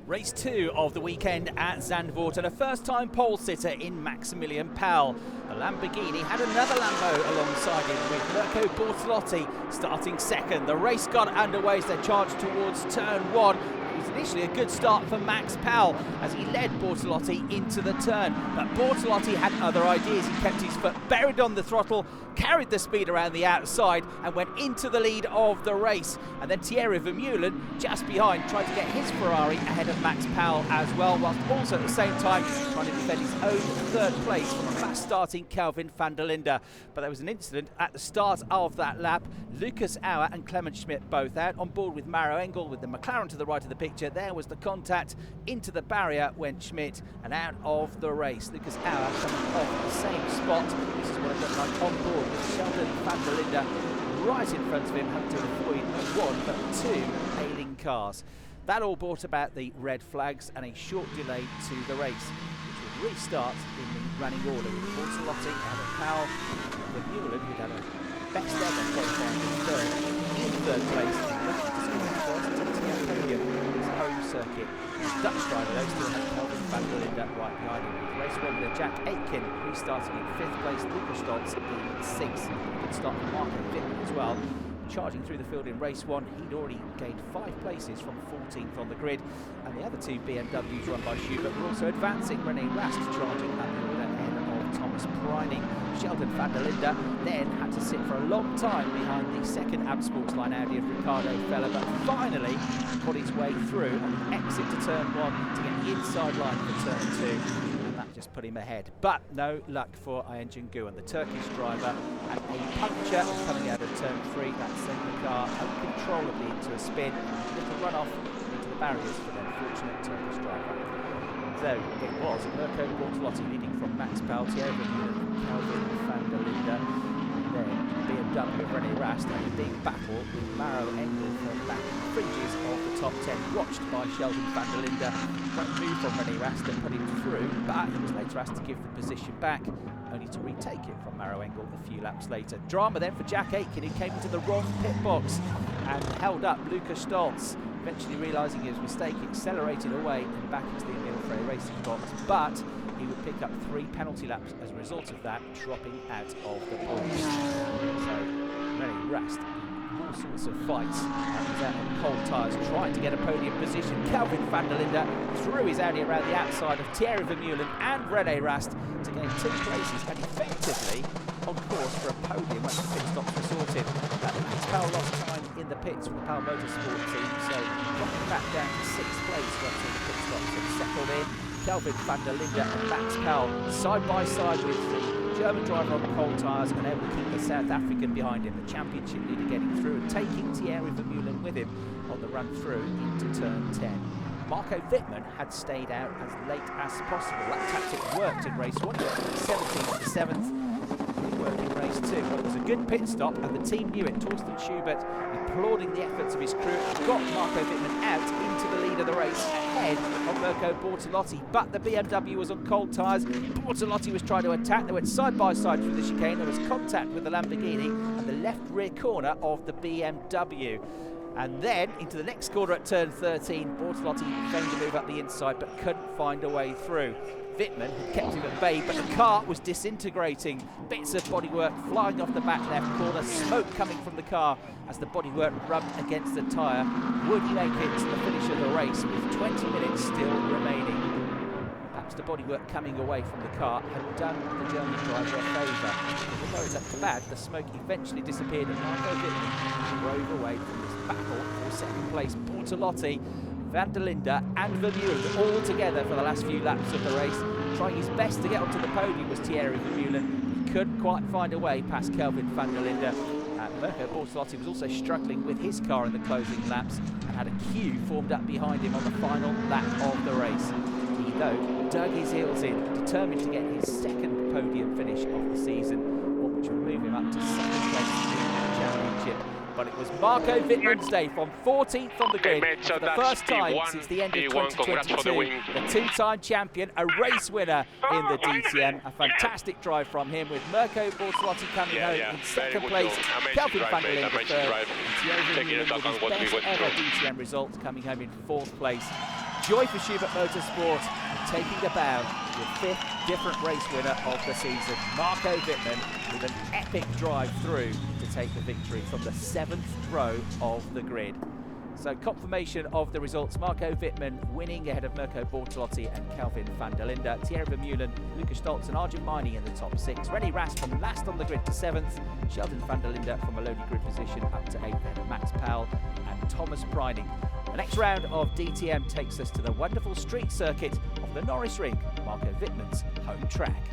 Race 2 of the weekend at Zandvoort, and a first-time pole sitter in Maximilian Powell. The Lamborghini had another Lambo alongside him, with Mirko Bortolotti starting second. The race got underway as they charged towards turn 1. It was initially a good start for Max Powell as he led Bortolotti into the turn, but Bortolotti had other ideas. He kept his foot buried on the throttle, carried the speed around the outside and went into the lead of the race. And then Thierry Vermeulen, just behind, tried to get his Ferrari ahead of Max Powell as well, whilst also at the same time trying to defend his own third place from a fast starting Kelvin van der Linde. But there was an incident at the start of that lap. Lucas Auer and Clement Schmidt both out. On board with Maro Engel with the McLaren to the right of the picture. There was the contact. Into the barrier went Schmidt and out of the race. Lucas Auer coming off the same spot. This is what it looked like on board with Sheldon van der Linde right in front of him, having to avoid not one but two ailing cars. That all brought about the red flags and a short delay to the race, which would restart in the running order with Bortolotti ahead of Powell, Vermeulen, who'd had a best ever qualifying in third place, looking to score his first DTM podium in his home circuit. The Dutch driver though still had Kelvin van der Linde right behind him, with race 1 with Jack Aitken restarting in 5th place, Lucas Stoltz in 6th. Good start for Marco Wittmann as well. Charging through the field in race 1, he'd already gained 5 places from 14th on the grid, and the other two BMWs run by Schubert were also advancing. René Rast charging up the order ahead of Thomas Preining. Sheldon van der Linde then had to sit for a long time behind the second Absportsline Audi of Ricardo Feller, but finally got his way through on the exit to turn 1 to get the inside line for turn 2. Just put him ahead, but no luck for Ayhan Gu, and the Turkish driver had a puncture coming out of turn 3. That sent the car uncontrollably into a spin, a little runoff into the barriers for the unfortunate Turkish driver. So it was Mirko Bortolotti leading from Max Powell, Thierry Vermeulen and Kelvin van der Linde. Then BMW of René Rast had a big battle with Maro Engel for back fringes of the top 10, watched by Sheldon van der Linde. Got a move from René Rast and put him through, but he was later asked to give the position back, only to retake it from Maro Engel a few laps later. Drama then for Jack Aitken, who came into the wrong pit box and held up Lucas Stoltz. Eventually realising his mistake, accelerated away and back into the Emil Frey racing box, but he would pick up 3 penalty laps as a result of that, dropping out of the points. So René Rast in all sorts of fights and was out on cold tyres trying to get a podium position. Kelvin van der Linde threw his Audi around the outside of Thierry Vermeulen and René Rast to gain 2 places and effectively on course for a podium once the pit stops were sorted. Max Powell lost time in the pits for the Powell Motorsport team, so dropping back down to 6th place once all the pit stops had settled in. Kelvin van der Linde and Max Powell side by side with the German driver on the cold tyres and able to keep the South African behind him, the championship leader getting through and taking Thierry Vermeulen with him on the run through into turn 10. Marco Wittmann had stayed out as late as possible. That tactic worked in race 1, he got from 17th to 7th. It worked in race 2. Well, it was a good pit stop and the team knew it. Torsten Schubert applauding the efforts of his crew, got Marco Wittmann out into the lead of the race ahead of Mirko Bortolotti, but the BMW was on cold tyres. Bortolotti was trying to attack. They went side by side through the chicane. There was contact with the Lamborghini and the left rear corner of the BMW. And then into the next corner at turn 13, Bortolotti feigned to move up the inside but couldn't find a way through. Wittmann had kept him at bay, but the car was disintegrating. Bits of bodywork flying off the back left corner, smoke coming from the car as the bodywork rubbed against the tyre. Would he make it to the finish of the race with 20 minutes still remaining? Perhaps the bodywork coming away from the car had done the German driver a favour. Although it's up to bad, the smoke eventually disappeared and Marco Wittmann drove away from this battle for second place. Bortolotti, van der Linde and Vermeulen all together for the last few laps of the race. Trying his best to get onto the podium was Thierry Vermeulen. He couldn't quite find a way past Kelvin van der Linde. Mirko Bortolotti was also struggling with his car in the closing laps and had a queue formed up behind him on the final lap of the race. He, though, dug his heels in, determined to get his second podium finish of the season, one which would move him up to second place in the championship. But it was Marco Wittmann's day from 14th on the grid for the first time since the end of 2022. The two-time champion, a race winner in the DTM. A fantastic drive from him with Mirko Bortolotti coming home in second place, Kelvin van der Linde third, and Thierry Vermeulen with his best ever DTM result coming home in 4th place. joy for Schubert Motorsport, taking the bow, your 5th different race winner of the season, Marco Wittmann, with an epic drive through to take the victory from the 7th row of the grid. So confirmation of the results, Marco Wittmann winning ahead of Mirko Bortolotti and Kelvin van der Linde, Thierry Vermeulen, Lucas Stoltz and Arjun Maini in the top 6, Rennie Rast from last on the grid to 7th, Sheldon van der Linde from a lowly grid position up to 8th ahead of Max Powell and Thomas Preining. The next round of DTM takes us to the wonderful street circuit of the Norris Ring, Marco Wittmann's home track.